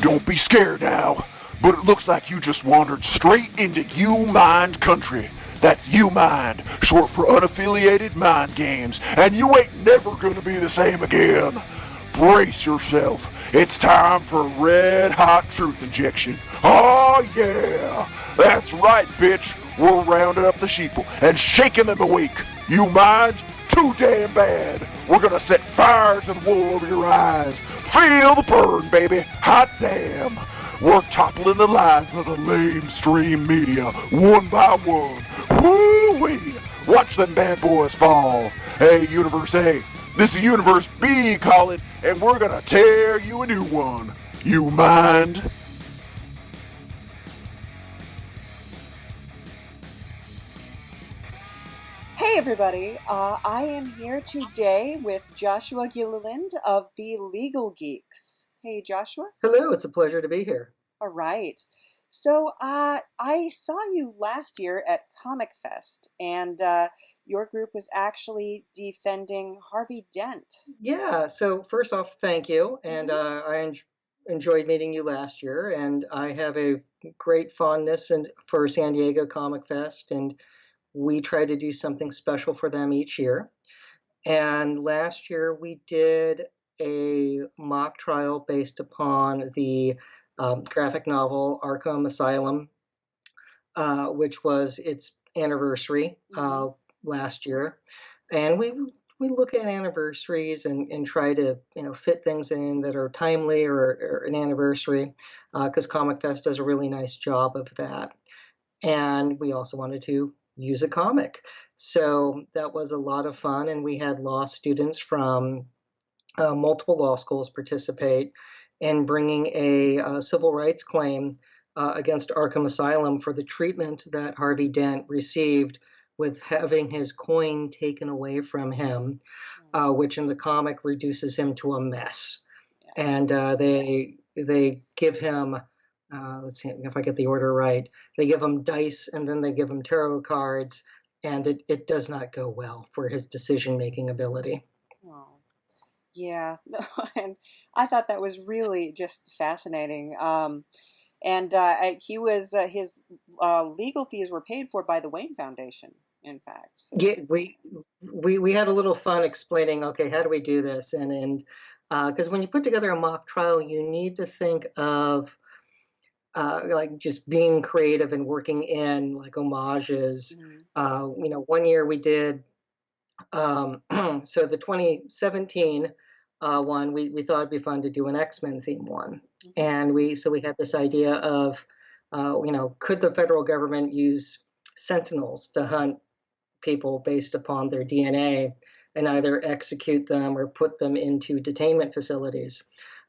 Don't be scared now, but it looks like you just wandered straight into U-Mind country. That's U-Mind, short for unaffiliated mind games, and you ain't never gonna be the same again. Brace yourself. It's time for a red-hot truth injection. Oh yeah! That's right, bitch. We're rounding up the sheeple and shaking them awake. You mind? Too damn bad. We're gonna set fire to the wool over your eyes. Feel the burn, baby. Hot damn. We're toppling the lies of the lamestream media one by one. Woo-wee. Watch them bad boys fall. Hey, Universe A. This is Universe B calling, and we're gonna tear you a new one. You mind? Hey everybody, I am here today with Joshua Gilliland of the Legal Geeks. Hey Joshua. Hello, it's a pleasure to be here. All right. So I saw you last year at Comic Fest, and your group was actually defending Harvey Dent. Yeah, so first off, thank you. And enjoyed meeting you last year. And I have a great fondness for San Diego Comic Fest. And we try to do something special for them each year. And last year we did a mock trial based upon the graphic novel Arkham Asylum, which was its anniversary last year. And we look at anniversaries and try to fit things in that are timely or an anniversary, because Comic Fest does a really nice job of that. And we also wanted to use a comic. So that was a lot of fun, and we had law students from multiple law schools participate in bringing a civil rights claim against Arkham Asylum for the treatment that Harvey Dent received with having his coin taken away from him, which in the comic reduces him to a mess. And they give him, let's see if I get the order right, they give him dice and then they give him tarot cards, and it does not go well for his decision-making ability. Oh. Yeah, and I thought that was really just fascinating. And he was his legal fees were paid for by the Wayne Foundation, in fact. So. Yeah, we had a little fun explaining, okay, how do we do this? And because when you put together a mock trial, you need to think of like just being creative and working in like homages. One year we did so the 2017 one, we thought it'd be fun to do an X-Men theme one. And we had this idea of, could the federal government use sentinels to hunt people based upon their DNA and either execute them or put them into detainment facilities?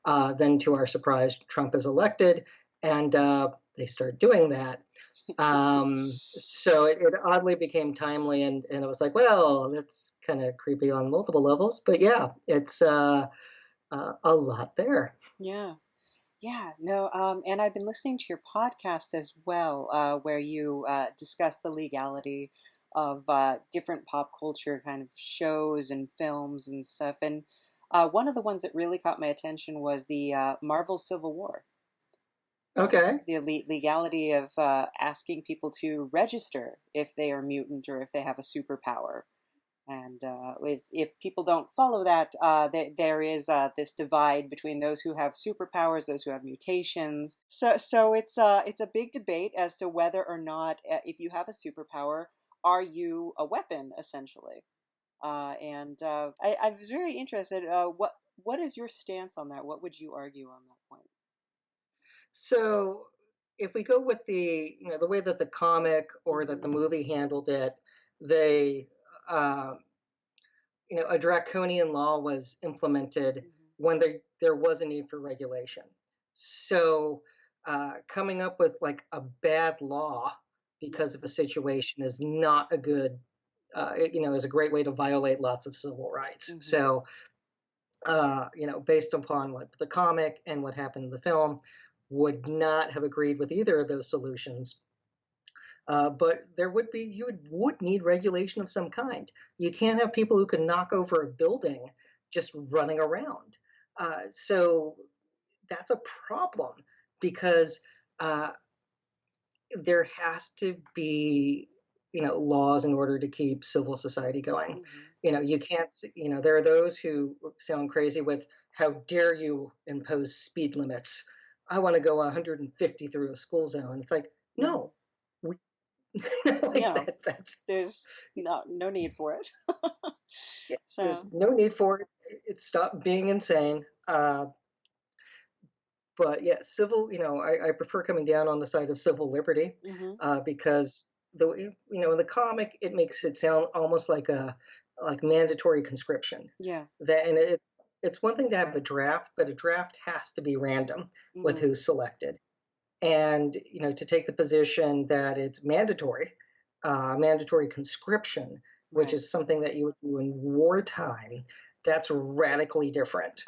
Then to our surprise, Trump is elected, and they start doing that. So it oddly became timely, and it was like, well, that's kind of creepy on multiple levels, but yeah, it's a lot there. Yeah, no, and I've been listening to your podcast as well, where you discuss the legality of different pop culture kind of shows and films and stuff. And one of the ones that really caught my attention was the Marvel Civil War. Okay. The legality of asking people to register if they are mutant or if they have a superpower. And if people don't follow that, there is this divide between those who have superpowers, those who have mutations. So it's a big debate as to whether or not, if you have a superpower, are you a weapon, essentially? I was very interested. What is your stance on that? What would you argue on that point? So if we go with the way that the comic or that the movie handled it, they a draconian law was implemented when there was a need for regulation. So coming up with like a bad law because of a situation is not a good, is a great way to violate lots of civil rights. So, based upon what the comic and what happened in the film, would not have agreed with either of those solutions. But you would need regulation of some kind. You can't have people who can knock over a building just running around. So that's a problem because there has to be, laws in order to keep civil society going. You can't, there are those who sound crazy with, how dare you impose speed limits? I want to go 150 through a school zone. It's like, no, we, Yeah, that's there's no need for it. there's So, no need for it. It stopped being insane. But yeah, civil, I prefer coming down on the side of civil liberty because in the comic, it makes it sound almost like mandatory conscription. yeah. It's one thing to have a draft, but a draft has to be random with who's selected. And, to take the position that it's mandatory conscription, which is something that you would do in wartime, that's radically different.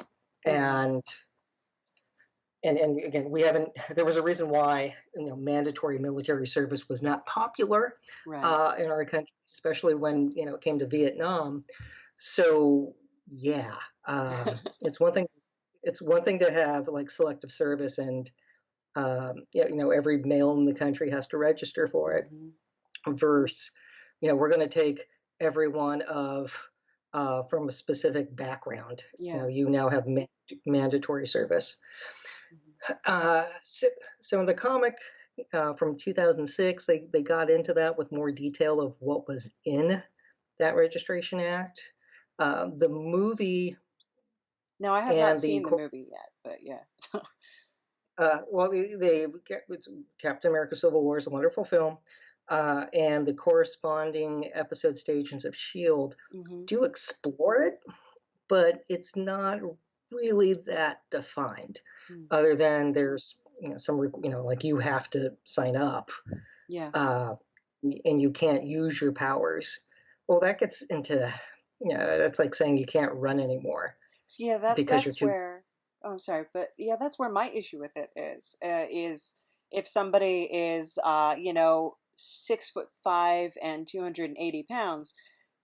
And again, there was a reason why mandatory military service was not popular in our country, especially when it came to Vietnam. So yeah, it's one thing to have like selective service, and every male in the country has to register for it. Versus, we're going to take everyone from a specific background. You now have mandatory service. So in the comic from 2006, they got into that with more detail of what was in that Registration Act. The movie. Now, I have not seen the movie yet, but yeah. Well, Captain America: Civil War is a wonderful film, and the corresponding episode stations of S.H.I.E.L.D. do explore it, but it's not really that defined, other than there's some like you have to sign up, and you can't use your powers. Well, that gets into that's like saying you can't run anymore. So yeah, that's where. Oh, I'm sorry, but yeah, that's where my issue with it is if somebody is 6'5" and 280 pounds,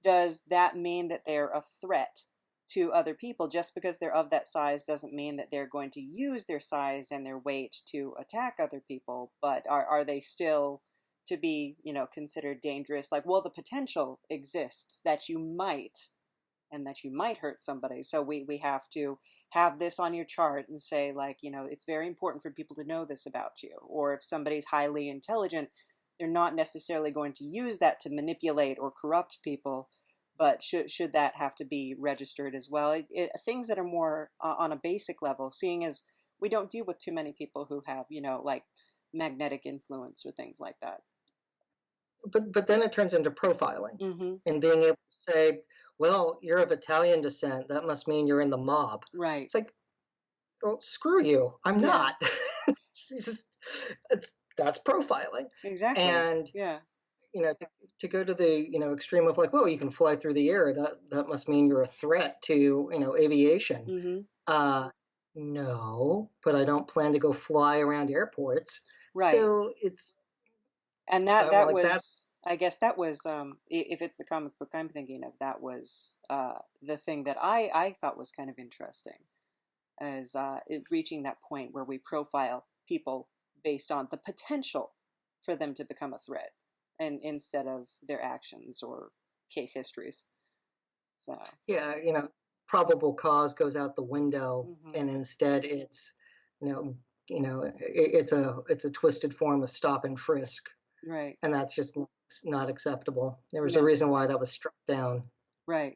does that mean that they're a threat to other people? Just because they're of that size doesn't mean that they're going to use their size and their weight to attack other people. But are they still to be considered dangerous? Like, well, the potential exists that you might hurt somebody. So we have to have this on your chart and say, like, it's very important for people to know this about you. Or if somebody's highly intelligent, they're not necessarily going to use that to manipulate or corrupt people, but should that have to be registered as well? Things that are more on a basic level, seeing as we don't deal with too many people who have, like magnetic influence or things like that. But then it turns into profiling and being able to say, well, you're of Italian descent. That must mean you're in the mob. Right. It's like, well, screw you. I'm not. That's profiling. Exactly. And to go to the extreme of like, well, you can fly through the air. That must mean you're a threat to aviation. No, but I don't plan to go fly around airports. Right. So it's. And that was, I guess that was, if it's the comic book I'm thinking of, that was the thing that I thought was kind of interesting, as reaching that point where we profile people based on the potential for them to become a threat, and instead of their actions or case histories. So yeah, probable cause goes out the window, and instead it's, it's a twisted form of stop and frisk. Right. And that's just not acceptable. There was a reason why that was struck down. Right.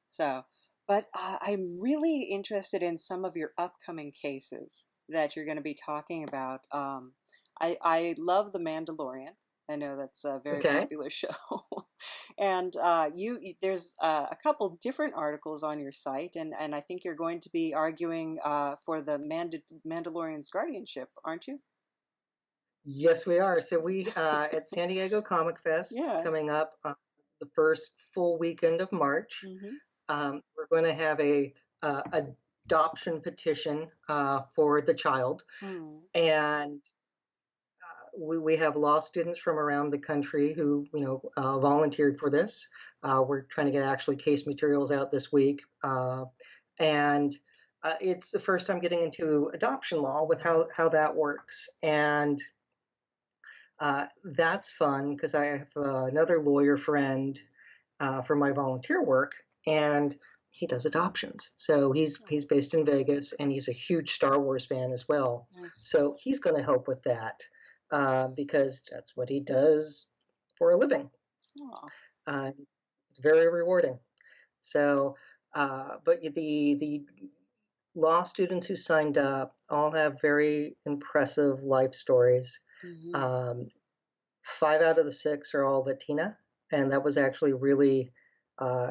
So, but I'm really interested in some of your upcoming cases that you're going to be talking about. I love The Mandalorian. I know that's a very popular show. And there's a couple different articles on your site, and I think you're going to be arguing for the Mandalorian's guardianship, aren't you? Yes, we are. So we at San Diego Comic Fest coming up the first full weekend of March. We're going to have a adoption petition for the child, and we have law students from around the country who volunteered for this. We're trying to get actually case materials out this week, and it's the first time getting into adoption law with how that works. And that's fun because I have another lawyer friend for my volunteer work, and he does adoptions. So he's based in Vegas, and he's a huge Star Wars fan as well. Nice. So he's going to help with that because that's what he does for a living. It's very rewarding. So, but the law students who signed up all have very impressive life stories. Mm-hmm. 5 out of the 6 are all Latina, and that was actually really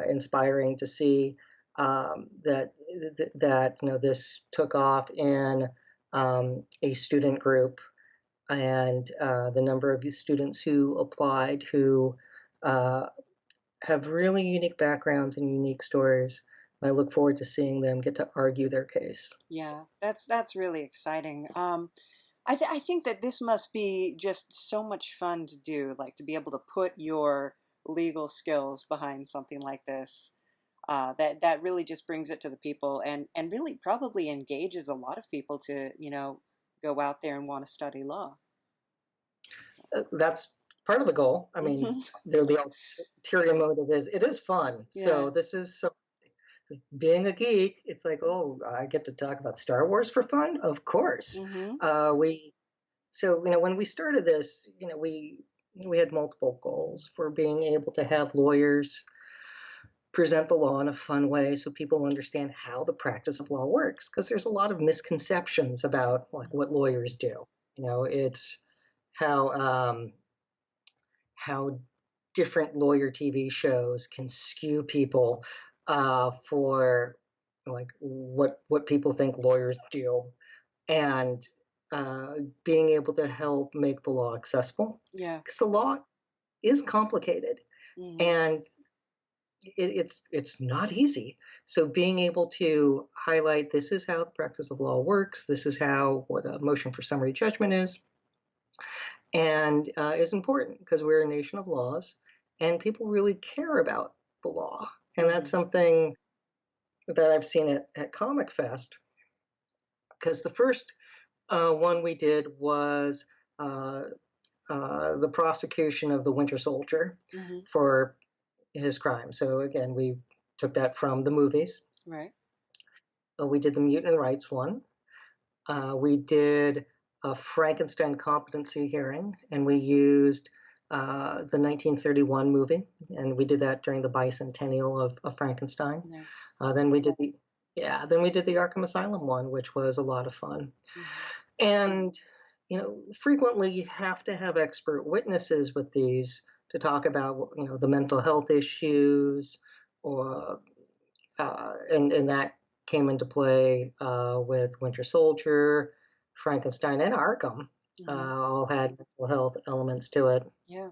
inspiring to see that this took off in a student group, and the number of students who applied who have really unique backgrounds and unique stories. I look forward to seeing them get to argue their case. Yeah, that's really exciting. I think that this must be just so much fun to do, like to be able to put your legal skills behind something like this. That really just brings it to the people, and really probably engages a lot of people to go out there and want to study law. That's part of the goal. I mean, the ulterior motive is it is fun. Yeah. So this is so. Being a geek, it's like, oh, I get to talk about Star Wars for fun. Of course, when we started this, we had multiple goals for being able to have lawyers present the law in a fun way so people understand how the practice of law works, because there's a lot of misconceptions about like what lawyers do. It's how different lawyer TV shows can skew people for like what people think lawyers do, and being able to help make the law accessible. Yeah, because the law is complicated, and it's not easy. So being able to highlight this is how the practice of law works, this is what a motion for summary judgment is, and is important because we're a nation of laws, and people really care about the law. And that's something that I've seen at Comic Fest, because the first one we did was the prosecution of the Winter Soldier for his crime. So again, we took that from the movies. Right. We did the mutant rights one. We did a Frankenstein competency hearing, and we used the 1931 movie, and we did that during the bicentennial of Frankenstein. Nice. Then we did the Arkham Asylum one, which was a lot of fun. And frequently you have to have expert witnesses with these to talk about the mental health issues, or and that came into play with Winter Soldier, Frankenstein, and Arkham. All had mental health elements to it. Yeah.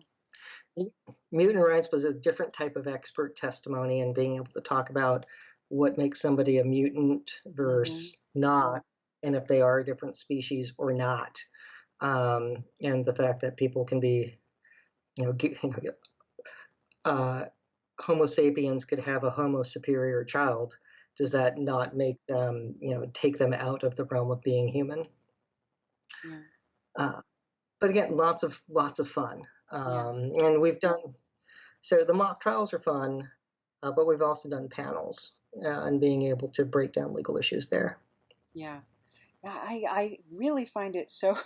Mutant rights was a different type of expert testimony, and being able to talk about what makes somebody a mutant versus not, and if they are a different species or not, and the fact that people can be, Homo sapiens could have a Homo superior child. Does that not make them, take them out of the realm of being human? Yeah. But again, lots of fun. And we've done, so the mock trials are fun, but we've also done panels and being able to break down legal issues there. Yeah. I really find it so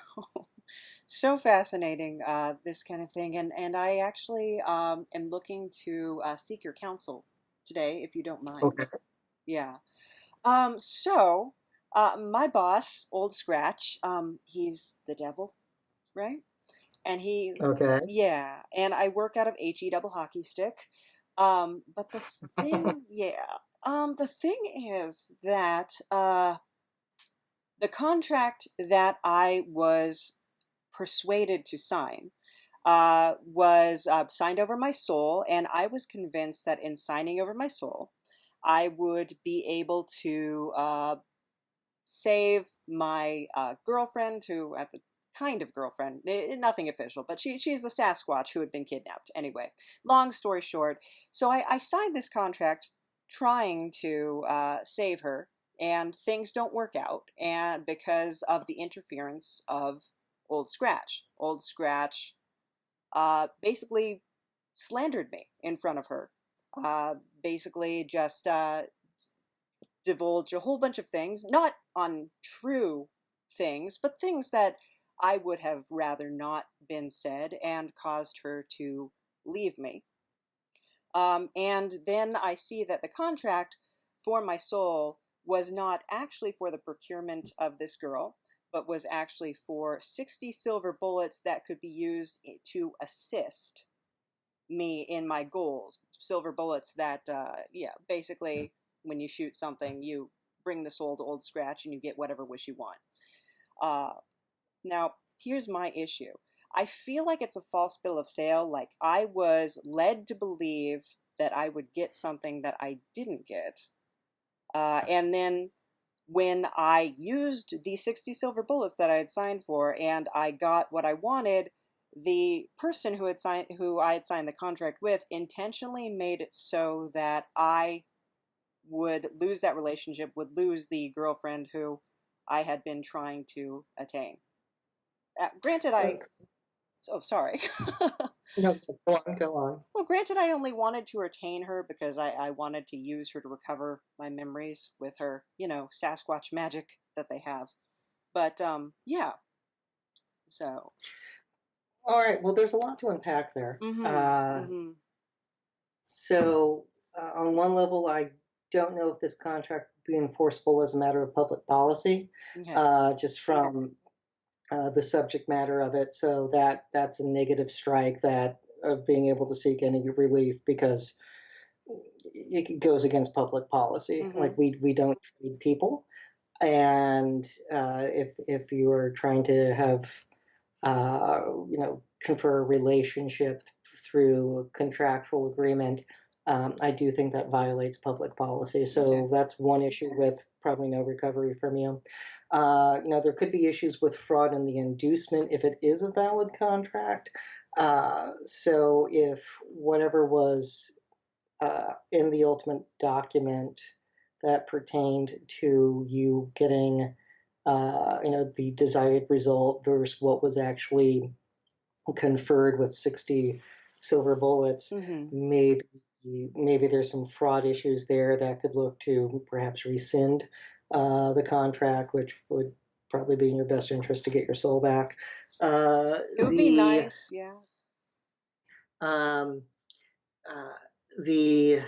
so fascinating, this kind of thing, and I actually am looking to seek your counsel today, if you don't mind. Okay. Yeah. So my boss, Old Scratch, he's the devil, right? And yeah, and I work out of HE double hockey stick. But the thing, the thing is that the contract that I was persuaded to sign was signed over my soul, and I was convinced that in signing over my soul, I would be able to save my girlfriend, who at the kind of girlfriend, nothing official, but she's the Sasquatch who had been kidnapped. Anyway, long story short, so I signed this contract trying to save her, and things don't work out, and because of the interference of Old Scratch. Old Scratch basically slandered me in front of her. Basically just divulged a whole bunch of things, not untrue things, but things that I would have rather not been said, and caused her to leave me. And then I see that the contract for my soul was not actually for the procurement of this girl, but was actually for 60 silver bullets that could be used to assist me in my goals. Silver bullets that, basically when you shoot something, you bring the soul to Old Scratch and you get whatever wish you want. Now, here's my issue. I feel like it's a false bill of sale. Like, I was led to believe that I would get something that I didn't get. And then when I used the 60 silver bullets that I had signed for and I got what I wanted, the person who I had signed the contract with intentionally made it so that I would lose that relationship, would lose the girlfriend who I had been trying to attain. Granted, Oh, sorry. No, go on. Well, granted, I only wanted to retain her because I wanted to use her to recover my memories with her, Sasquatch magic that they have. But, yeah. So. All right. Well, there's a lot to unpack there. So, on one level, I don't know if this contract would be enforceable as a matter of public policy, just from the subject matter of it. So that's a negative strike that of being able to seek any relief, because it goes against public policy. Like, we don't treat people, and if you are trying to have confer a relationship through a contractual agreement, I do think that violates public policy. So that's one issue with probably no recovery from you. There could be issues with fraud in the inducement if it is a valid contract. So if whatever was in the ultimate document that pertained to you getting, the desired result versus what was conferred with 60 silver bullets, maybe there's some fraud issues there that could look to perhaps rescind the contract, which would probably be in your best interest to get your soul back. It would be nice, yeah. The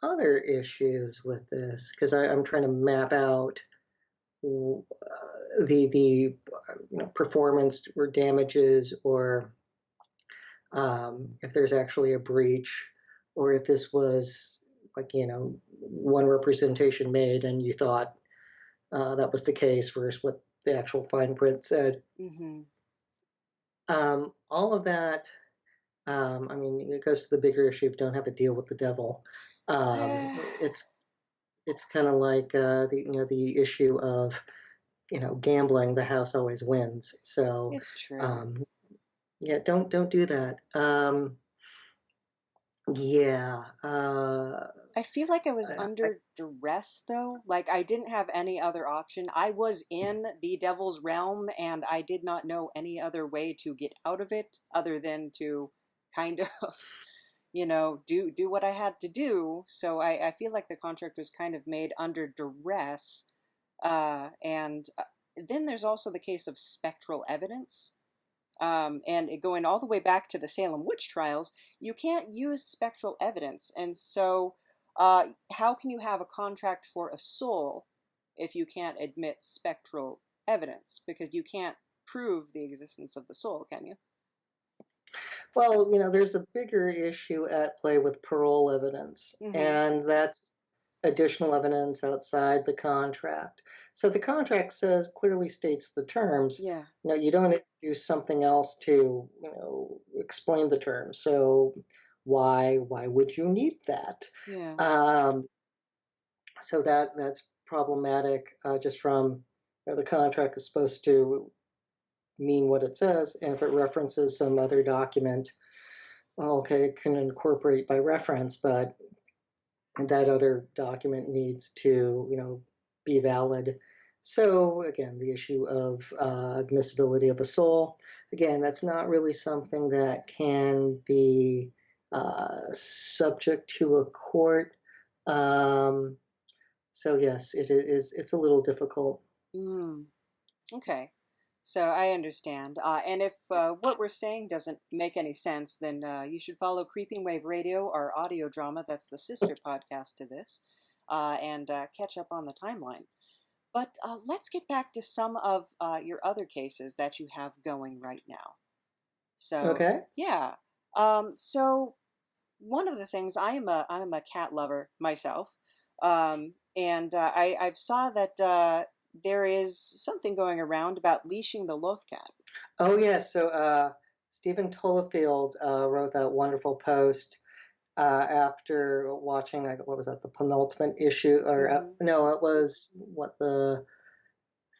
other issues with this, because I'm trying to map out the performance or damages, or if there's actually a breach, or if this was one representation made and you thought that was the case versus what the actual fine print said. All of that, it goes to the bigger issue of don't have a deal with the devil. It's kind of like the issue of gambling. The house always wins. So it's true. Don't do that. I feel like I was under duress, though. Like, I didn't have any other option. I was in the devil's realm, and I did not know any other way to get out of it other than to kind of, do what I had to do. So I feel like the contract was kind of made under duress. And then there's also the case of spectral evidence. And going all the way back to the Salem witch trials, you can't use spectral evidence. And so how can you have a contract for a soul if you can't admit spectral evidence? Because you can't prove the existence of the soul, can you? Well, there's a bigger issue at play with parole evidence, and that's additional evidence outside the contract. So the contract clearly states the terms. Yeah. You don't introduce something else to, explain the terms. So why would you need that? Yeah. So that's problematic, just from the contract is supposed to mean what it says, and if it references some other document, okay, it can incorporate by reference, but that other document needs to, be valid. So again, the issue of admissibility of a soul, again, that's not really something that can be subject to a court. So yes, it is. It's a little difficult. Mm, okay. So I understand. And if what we're saying doesn't make any sense, then you should follow Creeping Wave Radio, our audio drama that's the sister podcast to this, and catch up on the timeline. But let's get back to some of your other cases that you have going right now. So, Okay. yeah. So one of the things I'm a cat lover myself, and I saw that there is something going around about leashing the loth cat. Oh yes. So Stephen Tolafield wrote that wonderful post after watching, like, what was that, the penultimate issue, or no, it was the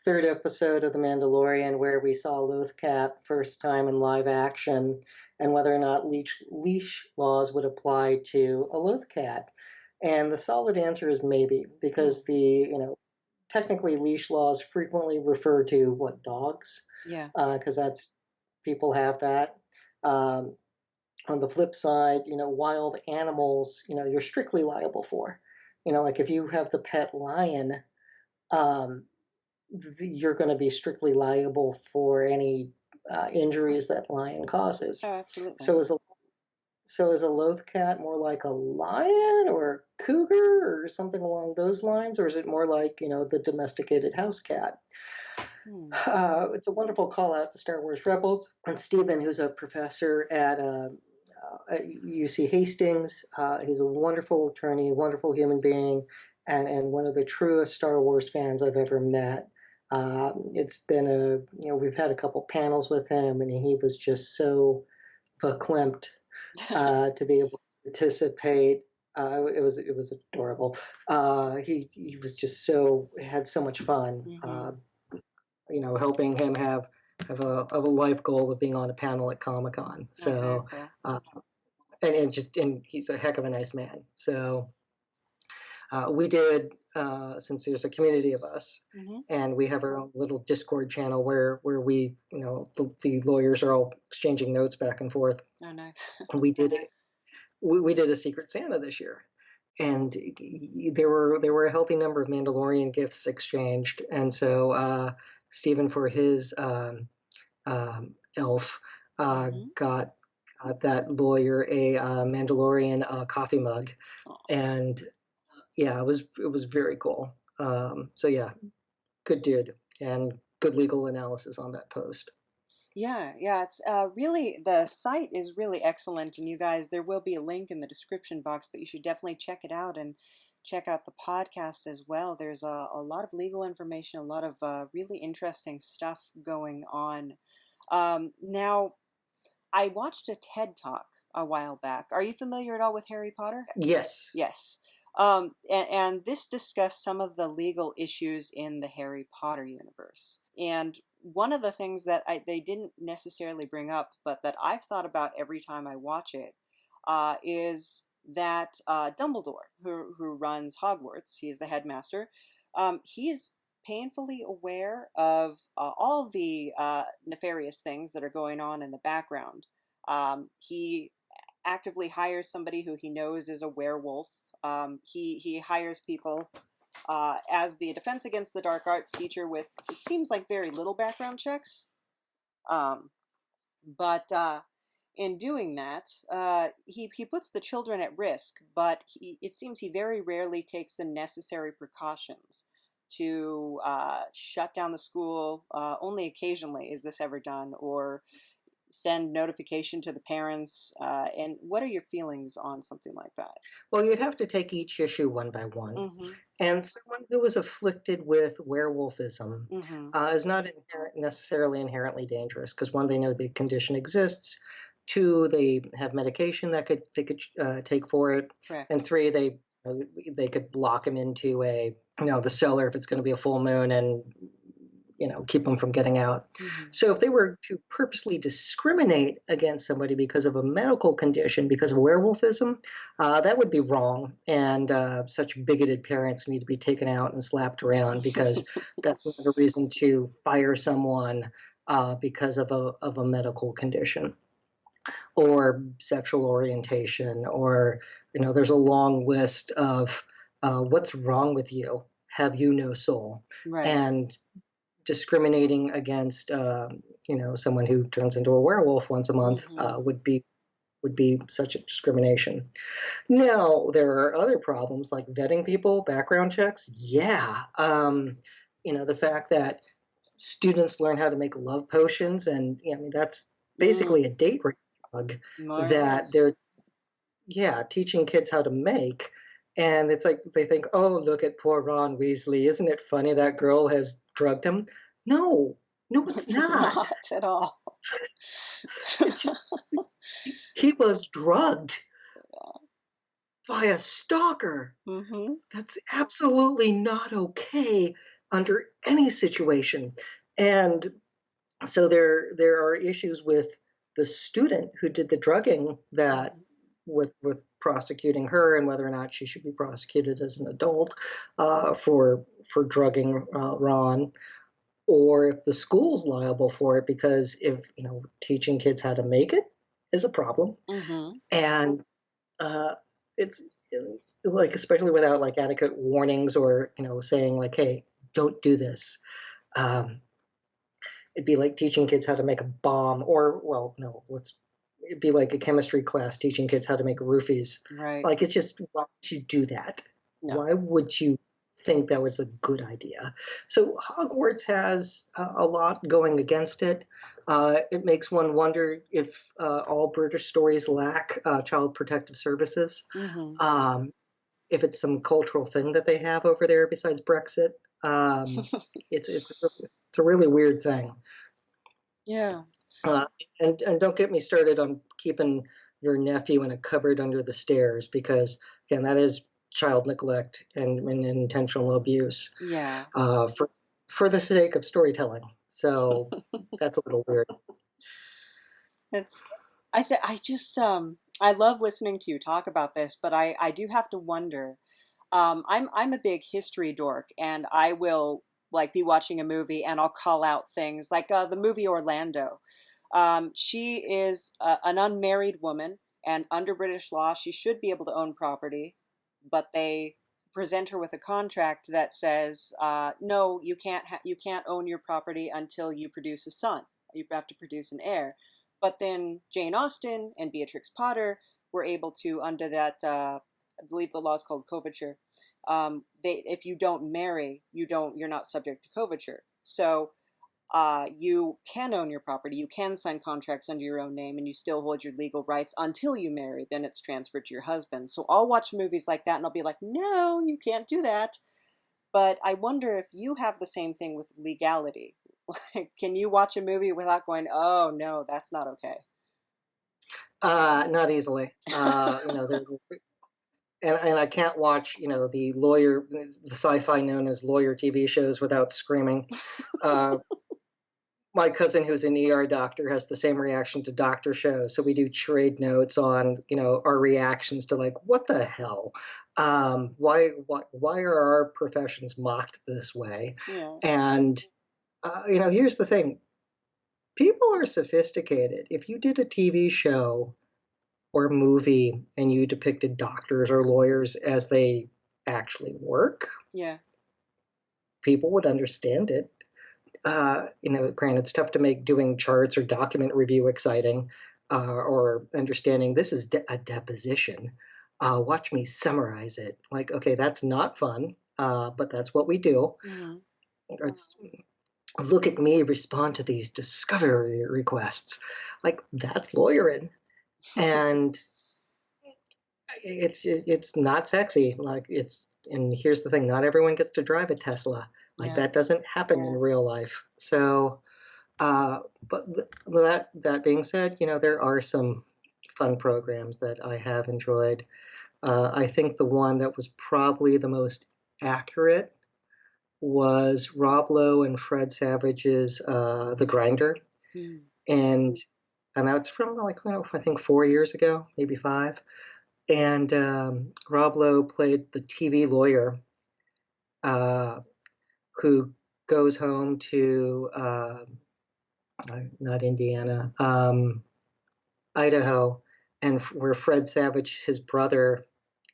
third episode of The Mandalorian, where we saw Lothcat first time in live action, and whether or not leash laws would apply to a Lothcat. And the solid answer is maybe, because technically leash laws frequently refer to dogs. Yeah. Because that's, people have that. On the flip side, wild animals, you're strictly liable for. Like if you have the pet lion, you're going to be strictly liable for any injuries that lion causes. Oh, absolutely. So is a loth cat more like a lion or a cougar or something along those lines, or is it more like the domesticated house cat? It's a wonderful call out to Star Wars Rebels. And Stephen, who's a professor at UC Hastings, he's a wonderful attorney, wonderful human being, and one of the truest Star Wars fans I've ever met. It's been we've had a couple panels with him, and he was just so verklempt to be able to participate. It was adorable. He was just had so much fun. Helping him have a life goal of being on a panel at Comic-Con. So, and he's a heck of a nice man. So, we did, since there's a community of us, and we have our own little Discord channel where we, the lawyers are all exchanging notes back and forth. Oh, nice. We did it. We did a Secret Santa this year, and there were a healthy number of Mandalorian gifts exchanged, and so Stephen, for his elf, got that lawyer a Mandalorian coffee mug, and yeah, it was very cool. So yeah, good dude, and good legal analysis on that post. Yeah, it's really, the site is really excellent, and you guys, there will be a link in the description box, but you should definitely check it out and check out the podcast as well. There's a lot of legal information, a lot of really interesting stuff going on. Now, I watched a TED Talk a while back. Are you familiar at all with Harry Potter? Yes. Yes. And this discussed some of the legal issues in the Harry Potter universe. And one of the things that they didn't necessarily bring up, but that I've thought about every time I watch it, is that Dumbledore, who runs Hogwarts, he's the headmaster, he's painfully aware of all the nefarious things that are going on in the background. He actively hires somebody who he knows is a werewolf. He hires people as the Defense Against the Dark Arts teacher with, it seems like, very little background checks. But in doing that, he puts the children at risk, but it seems he very rarely takes the necessary precautions to shut down the school. Only occasionally is this ever done, or send notification to the parents. And what are your feelings on something like that? Well, you'd have to take each issue one by one. And someone who is afflicted with werewolfism is not necessarily inherently dangerous, because one, they know the condition exists. Two, they have medication that they could take for it. Correct. And three, they could lock him into the cellar if it's going to be a full moon, and keep them from getting out. Mm-hmm. So if they were to purposely discriminate against somebody because of a medical condition, because of werewolfism, that would be wrong. And such bigoted parents need to be taken out and slapped around, because that's not a reason to fire someone because of a medical condition or sexual orientation, or there's a long list of what's wrong with you. Have you no soul? Right. And discriminating against someone who turns into a werewolf once a month would be such a discrimination. Now, there are other problems like vetting people, background checks. Yeah. The fact that students learn how to make love potions, and that's basically a date rape drug that they're teaching kids how to make. And it's like they think, oh, look at poor Ron Weasley. Isn't it funny that girl has drugged him? No, it's not at all. He was drugged by a stalker. Mm-hmm. That's absolutely not okay under any situation. And so there are issues with the student who did the drugging, that with prosecuting her, and whether or not she should be prosecuted as an adult for drugging Ron, or if the school's liable for it, because if teaching kids how to make it is a problem. And it's like, especially without like adequate warnings, or saying like, hey, don't do this. It'd be like teaching kids how to make a bomb, or it'd be like a chemistry class teaching kids how to make roofies. Right. Like, it's just, why would you do that? No. Why would you think that was a good idea? So Hogwarts has a lot going against it. It makes one wonder if all British stories lack child protective services. If it's some cultural thing that they have over there besides Brexit. It's a really weird thing. Yeah. And don't get me started on keeping your nephew in a cupboard under the stairs, because again, that is child neglect and intentional abuse. Yeah. For the sake of storytelling. So that's a little weird. I love listening to you talk about this, but I do have to wonder. I'm a big history dork, and I will like be watching a movie and I'll call out things like the movie Orlando. She is an unmarried woman, and under British law, she should be able to own property, but they present her with a contract that says, no, you can't own your property until you produce a son. You have to produce an heir. But then Jane Austen and Beatrix Potter were able to, under that, I believe the law is called coverture. If you don't marry, you're not subject to coverture. So you can own your property, you can sign contracts under your own name, and you still hold your legal rights until you marry. Then it's transferred to your husband. So I'll watch movies like that and I'll be like, no, you can't do that. But I wonder if you have the same thing with legality. Like, can you watch a movie without going, oh no, that's not okay? Not easily. And I can't watch, the sci-fi known as lawyer TV shows without screaming. My cousin, who's an ER doctor, has the same reaction to doctor shows. So we do trade notes on, our reactions to, like, what the hell? Why are our professions mocked this way? Yeah. And, here's the thing. People are sophisticated. If you did a TV show or a movie and you depicted doctors or lawyers as they actually work, yeah, people would understand it. Granted, it's tough to make doing charts or document review exciting, or understanding this is a deposition. Watch me summarize it. Like, okay, that's not fun, but that's what we do. Or it's, look at me respond to these discovery requests. Like, that's lawyering. And it's not sexy. Like, and here's the thing, not everyone gets to drive a Tesla. Like, that doesn't happen in real life. So, but that being said, there are some fun programs that I have enjoyed. I think the one that was probably the most accurate was Rob Lowe and Fred Savage's The Grinder. Mm. And that's from like, I think 4 years ago, maybe 5. And Rob Lowe played the TV lawyer who goes home to not Indiana, Idaho, and where Fred Savage, his brother,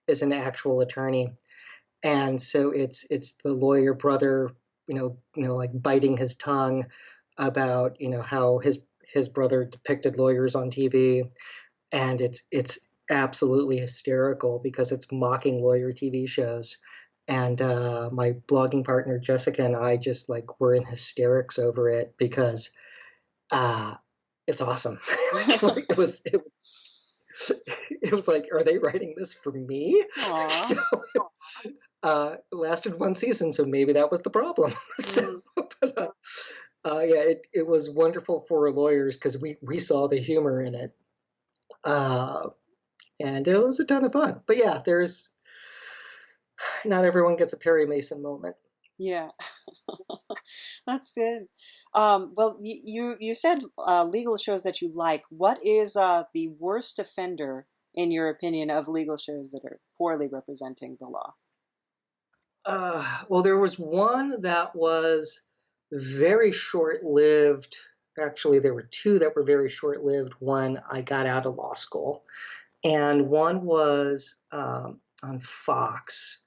is an actual attorney, and so it's the lawyer brother, like biting his tongue about how his brother depicted lawyers on TV, and it's absolutely hysterical because it's mocking lawyer TV shows. And my blogging partner Jessica and I just like were in hysterics over it because it's awesome. It was like, are they writing this for me? So it lasted 1 season, so maybe that was the problem. So, but, yeah, it was wonderful for lawyers because we saw the humor in it, and it was a ton of fun. But yeah, there's not everyone gets a Perry Mason moment. Yeah, that's good. Well, you said legal shows that you like. What is the worst offender, in your opinion, of legal shows that are poorly representing the law? Well, there was one that was very short-lived. Actually, there were two that were very short-lived when I got out of law school. And one was on Fox,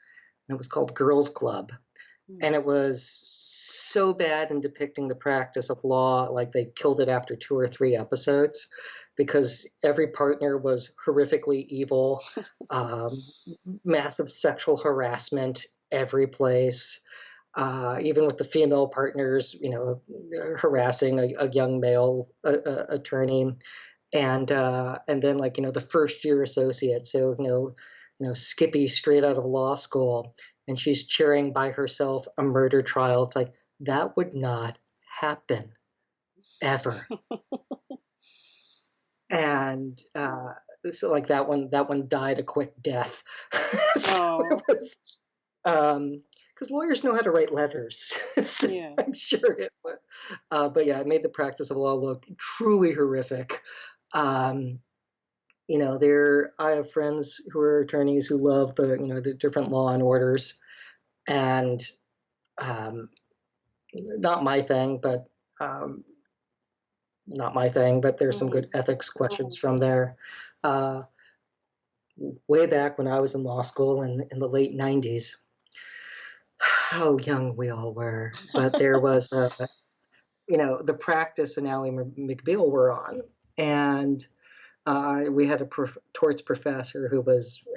and it was called Girls Club. And it was so bad in depicting the practice of law, like they killed it after 2 or 3 episodes, because every partner was horrifically evil, massive sexual harassment every place, even with the female partners, harassing a young male attorney, and then like the first year associate, so Skippy straight out of law school, and she's cheering by herself a murder trial. It's like that would not happen ever. And so like that one died a quick death. So because lawyers know how to write letters. So Yeah. I'm sure it would. But yeah, it made the practice of law look truly horrific. I have friends who are attorneys who love the different law and orders, and not my thing, but there's some good ethics questions from there. Way back when I was in law school in the late 90s, how young we all were, but there was the practice and Ally McBeal were on, and we had a torts professor who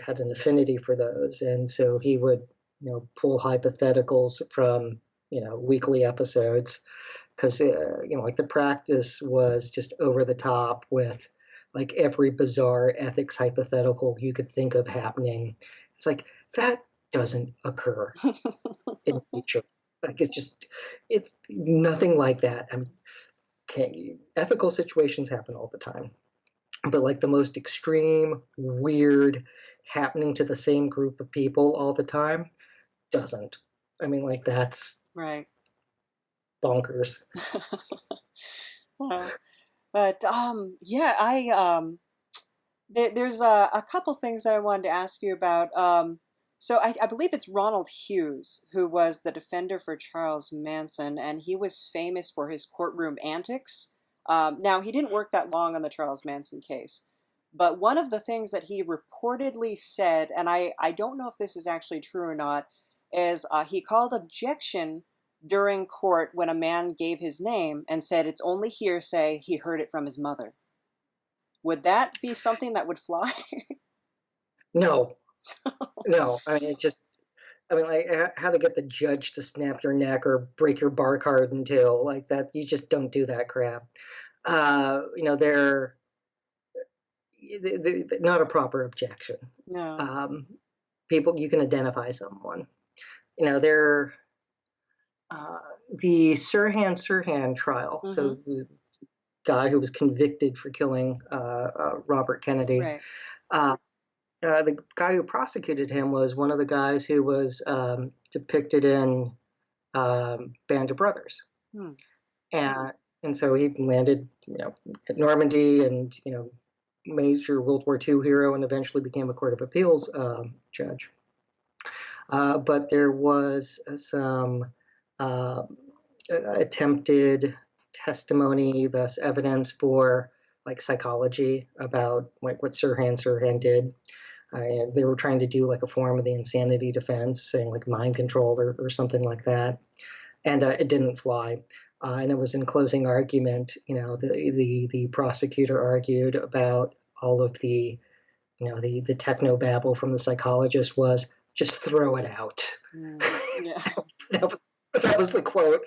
had an affinity for those, and so he would pull hypotheticals from weekly episodes, because like the practice was just over the top with like every bizarre ethics hypothetical you could think of happening. It's like that doesn't occur in nature. Like it's nothing like that. I mean, ethical situations happen all the time, but like the most extreme, weird, happening to the same group of people all the time doesn't. I mean, like that's Right. bonkers. Well, but yeah, there's a couple things that I wanted to ask you about. So I believe it's Ronald Hughes who was the defender for Charles Manson, and he was famous for his courtroom antics. Now, he didn't work that long on the Charles Manson case, but one of the things that he reportedly said, and I don't know if this is actually true or not, is he called objection during court when a man gave his name and said it's only hearsay, he heard it from his mother. Would that be something that would fly? No. I mean, like how to get the judge to snap your neck or break your bar card until like that. You just don't do that crap. They're not a proper objection. No. People, you can identify someone. They're the Sirhan trial. Mm-hmm. So the guy who was convicted for killing Robert Kennedy. Right. The guy who prosecuted him was one of the guys who was depicted in Band of Brothers. Hmm. And so he landed, at Normandy, and major World War II hero, and eventually became a Court of Appeals judge. But there was some uh, attempted testimony, thus evidence for like psychology about like what Sirhan did. They were trying to do like a form of the insanity defense, saying like mind control or something like that, and it didn't fly. And it was in closing argument, the prosecutor argued about all of the, the techno babble from the psychologist was just throw it out. Yeah. that was the quote,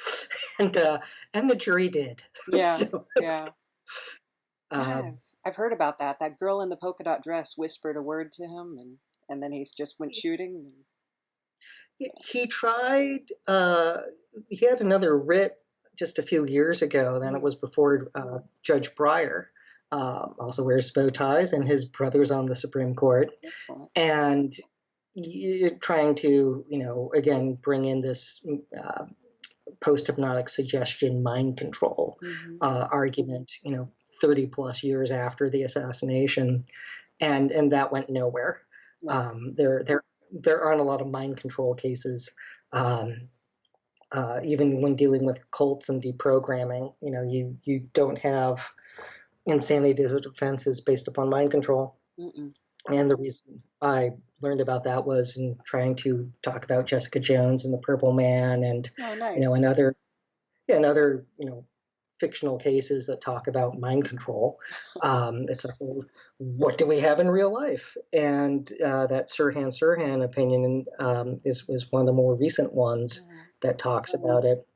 and the jury did. Yeah. So, yeah. I've heard about that. That girl in the polka dot dress whispered a word to him, and then he just went shooting. He tried. He had another writ just a few years ago. Then it was before Judge Breyer. Also wears bow ties, and his brother's on the Supreme Court. Excellent. And trying to, again, bring in this post-hypnotic suggestion mind control argument, 30 plus years after the assassination, and that went nowhere. Yeah. There aren't a lot of mind control cases, even when dealing with cults and deprogramming. You don't have insanity defenses based upon mind control. And the reason I learned about that was in trying to talk about Jessica Jones and the Purple Man, and nice. And other fictional cases that talk about mind control. It's like, what do we have in real life? And that Sirhan opinion is one of the more recent ones that talks about it.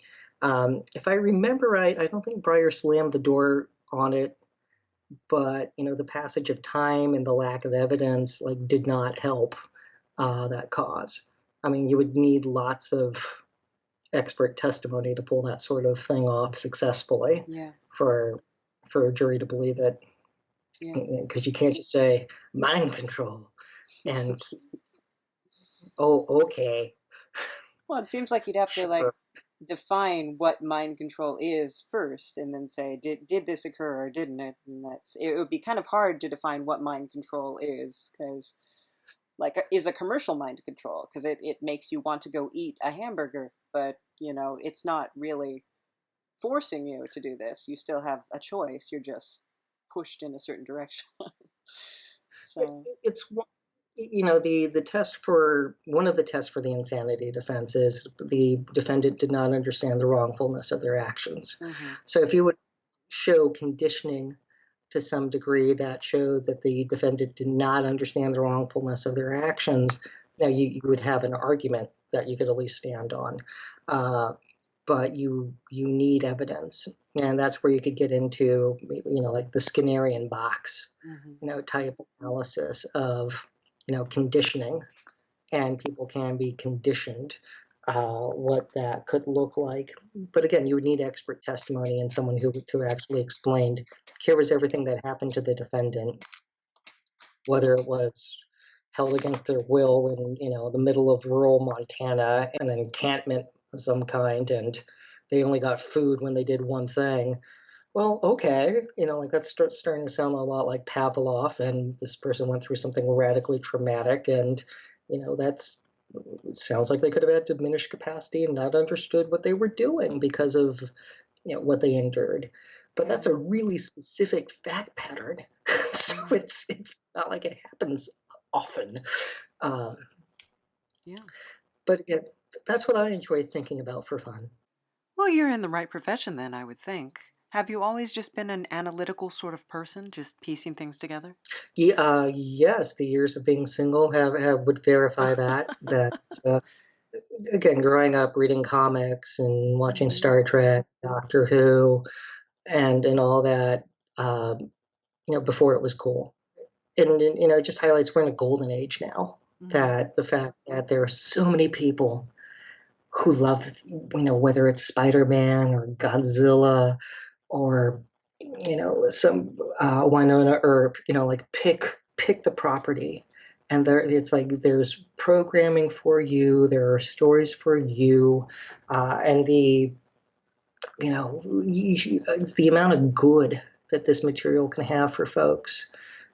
If I remember right, I don't think Breyer slammed the door on it, but the passage of time and the lack of evidence did not help that cause. I mean, you would need lots of expert testimony to pull that sort of thing off successfully. Yeah. For a jury to believe it. Because you can't just say mind control and okay. Well, it seems like you'd have to define what mind control is first, and then say, did this occur or didn't it? And it would be kind of hard to define what mind control is, because is a commercial mind control, because it makes you want to go eat a hamburger, but it's not really forcing you to do this. You still have a choice. You're just pushed in a certain direction. So it's the test for one of the tests for the insanity defense is the defendant did not understand the wrongfulness of their actions. So if you would show conditioning to some degree that showed that the defendant did not understand the wrongfulness of their actions, now you would have an argument that you could at least stand on. But you need evidence, and that's where you could get into like the Skinnerian box type analysis of conditioning, and people can be conditioned, what that could look like. But again, you would need expert testimony and someone who actually explained, here was everything that happened to the defendant, whether it was held against their will in the middle of rural Montana, an encampment of some kind, and they only got food when they did one thing. Well, okay, that's starting to sound a lot like Pavlov, and this person went through something radically traumatic, and it sounds like they could have had diminished capacity and not understood what they were doing because of what they endured. But that's a really specific fact pattern, so it's not like it happens often. But that's what I enjoy thinking about for fun. Well, you're in the right profession then, I would think. Have you always just been an analytical sort of person, just piecing things together? Yes, the years of being single would verify that. Again, growing up reading comics and watching Star Trek, Doctor Who, and all that, before it was cool. And it just highlights we're in a golden age now. That the fact that there are so many people who love, whether it's Spider-Man or Godzilla or, some Winona Earp, pick the property and it's like there's programming for you, there are stories for you, and the amount of good that this material can have for folks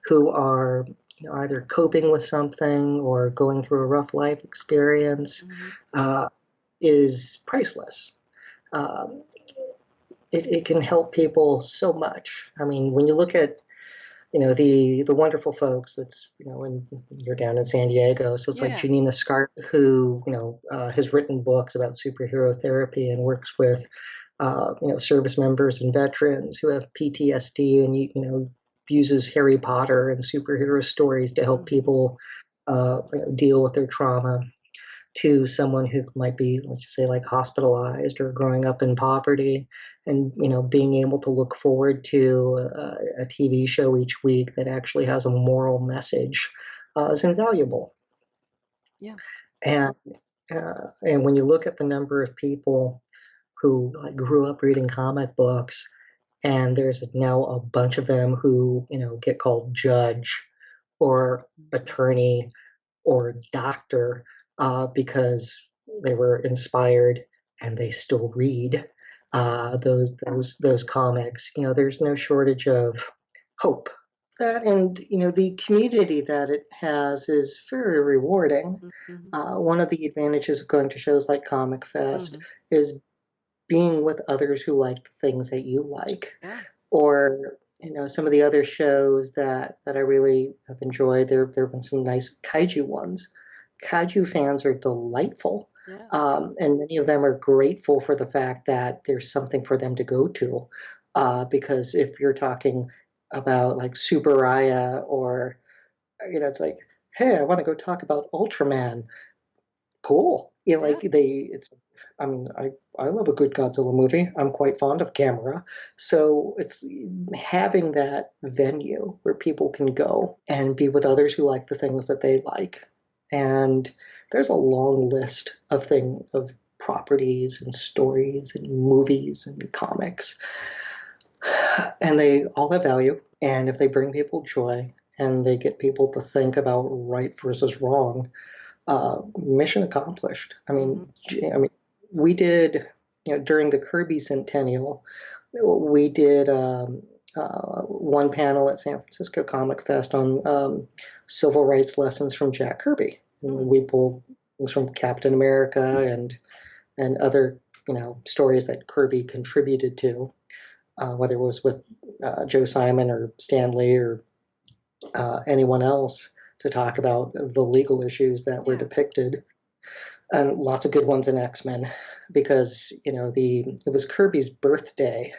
who are either coping with something or going through a rough life experience is priceless. Um, it can help people so much. I mean, when you look at the wonderful folks that's when you're down in San Diego, so it's like Janina Scart, who has written books about superhero therapy and works with service members and veterans who have PTSD, and uses Harry Potter and superhero stories to help people deal with their trauma, to someone who might be, let's just say, like hospitalized or growing up in poverty, and being able to look forward to a TV show each week that actually has a moral message is invaluable. Yeah. And when you look at the number of people who grew up reading comic books, and there's now a bunch of them who get called judge or attorney or doctor because they were inspired and they still read those comics. There's no shortage of hope. That, and the community that it has is very rewarding. One of the advantages of going to shows like Comic Fest is being with others who like the things that you like. Or some of the other shows that I really have enjoyed. There have been some nice kaiju ones. Kaiju fans are delightful, and many of them are grateful for the fact that there's something for them to go to. Because if you're talking about like Superaya, or it's like, hey, I want to go talk about Ultraman. Cool. I mean, I love a good Godzilla movie. I'm quite fond of Gamera. So it's having that venue where people can go and be with others who like the things that they like. And there's a long list of properties and stories and movies and comics. And they all have value. And if they bring people joy and they get people to think about right versus wrong, mission accomplished. I mean, we did, during the Kirby Centennial, we did one panel at San Francisco Comic Fest on civil rights lessons from Jack Kirby. And we pulled things from Captain America and other stories that Kirby contributed to, whether it was with Joe Simon or Stan Lee or anyone else, to talk about the legal issues that were depicted. And lots of good ones in X-Men, because it was Kirby's birthday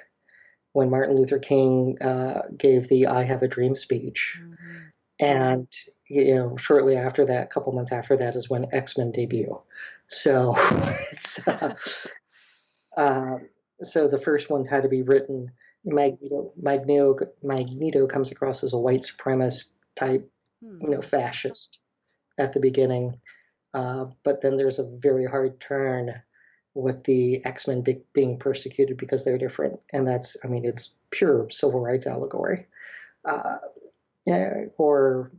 when Martin Luther King gave the "I Have a Dream" speech, and shortly after that, a couple months after that, is when X-Men debut. So it's so the first ones had to be written. Magneto comes across as a white supremacist type, fascist at the beginning. But then there's a very hard turn with the X-Men being persecuted because they're different. And it's pure civil rights allegory. Or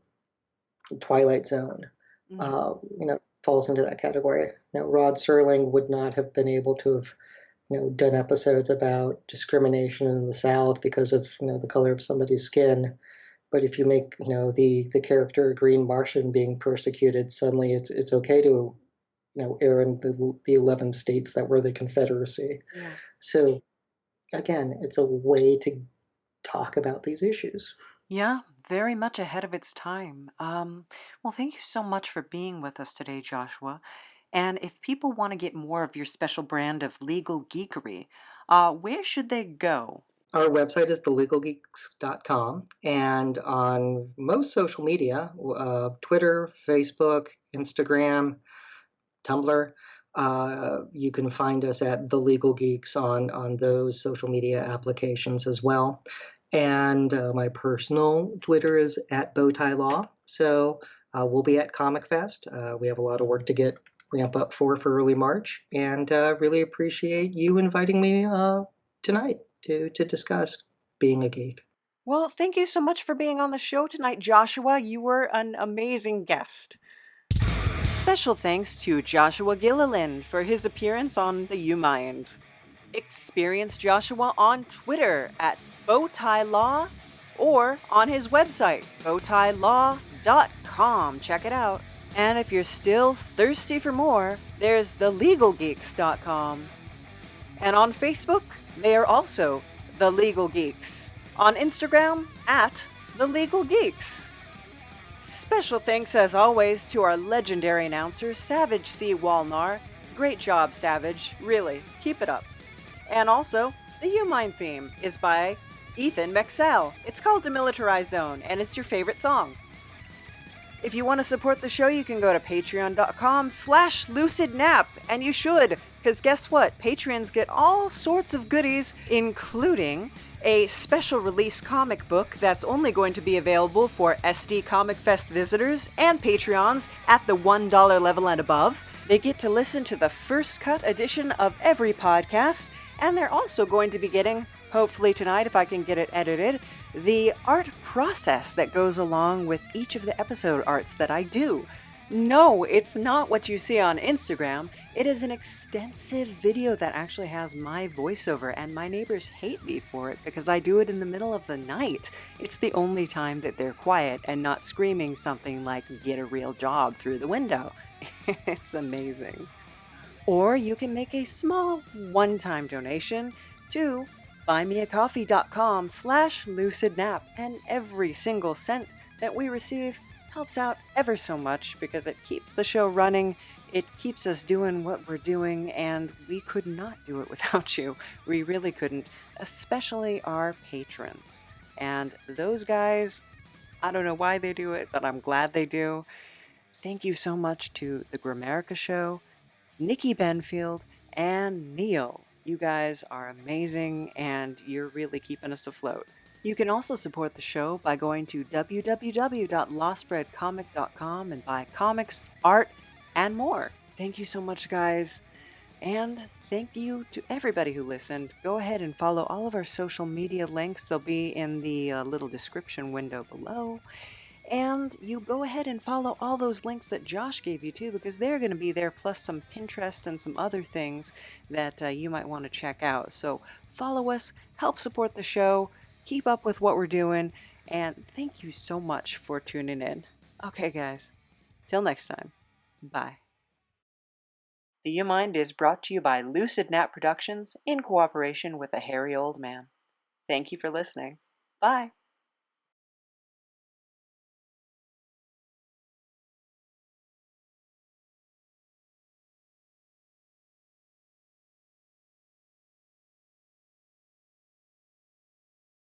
Twilight Zone, falls into that category. Rod Serling would not have been able to have, done episodes about discrimination in the South because of, the color of somebody's skin. But if you make, the character Green Martian being persecuted, suddenly it's okay to, air in the 11 states that were the Confederacy. So again, it's a way to talk about these issues. Yeah, very much ahead of its time. Well, thank you so much for being with us today, Joshua. And if people want to get more of your special brand of legal geekery, where should they go? Our website is thelegalgeeks.com, and on most social media, Twitter, Facebook, Instagram, Tumblr, you can find us at The Legal Geeks on those social media applications as well. And my personal Twitter is at Bowtie Law. So we'll be at Comic Fest. We have a lot of work to ramp up for early March, and really appreciate you inviting me tonight to discuss being a geek. Well, thank you so much for being on the show tonight, Joshua. You were an amazing guest. Special thanks to Joshua Gilliland for his appearance on the You Mind. Experience Joshua on Twitter at bowtielaw or on his website, bowtielaw.com. Check it out. And if you're still thirsty for more, there's thelegalgeeks.com. And on Facebook, they are also The Legal Geeks. On Instagram, at The Legal Geeks. Special thanks, as always, to our legendary announcer, Savage C. Walnar. Great job, Savage. Really, keep it up. And also, the You Mind theme is by Ethan Meixsell. It's called Demilitarized Zone, and it's your favorite song. If you want to support the show, you can go to patreon.com/lucidnap, and you should, because guess what? Patreons get all sorts of goodies, including a special release comic book that's only going to be available for SD Comic Fest visitors and Patreons at the $1 level and above. They get to listen to the first cut edition of every podcast, and they're also going to be getting, hopefully tonight if I can get it edited, the art process that goes along with each of the episode arts that I do. No, it's not what you see on Instagram. It is an extensive video that actually has my voiceover, and my neighbors hate me for it because I do it in the middle of the night. It's the only time that they're quiet and not screaming something like, "Get a real job," through the window. It's amazing. Or you can make a small one-time donation to buymeacoffee.com/lucidnap, and every single cent that we receive helps out ever so much because it keeps the show running, it keeps us doing what we're doing, and we could not do it without you. We really couldn't, especially our patrons. And those guys, I don't know why they do it, but I'm glad they do. Thank you so much to The Grammarica Show, Nikki Benfield, and Neil. You guys are amazing, and you're really keeping us afloat. You can also support the show by going to www.lostbreadcomic.com and buy comics, art, and more. Thank you so much, guys. And thank you to everybody who listened. Go ahead and follow all of our social media links. They'll be in the little description window below. And you go ahead and follow all those links that Josh gave you too, because they're going to be there, plus some Pinterest and some other things that you might want to check out. So follow us, help support the show, keep up with what we're doing, and thank you so much for tuning in. Okay, guys, till next time, bye. The You Mind is brought to you by Lucid Nap Productions in cooperation with a hairy old man. Thank you for listening. Bye.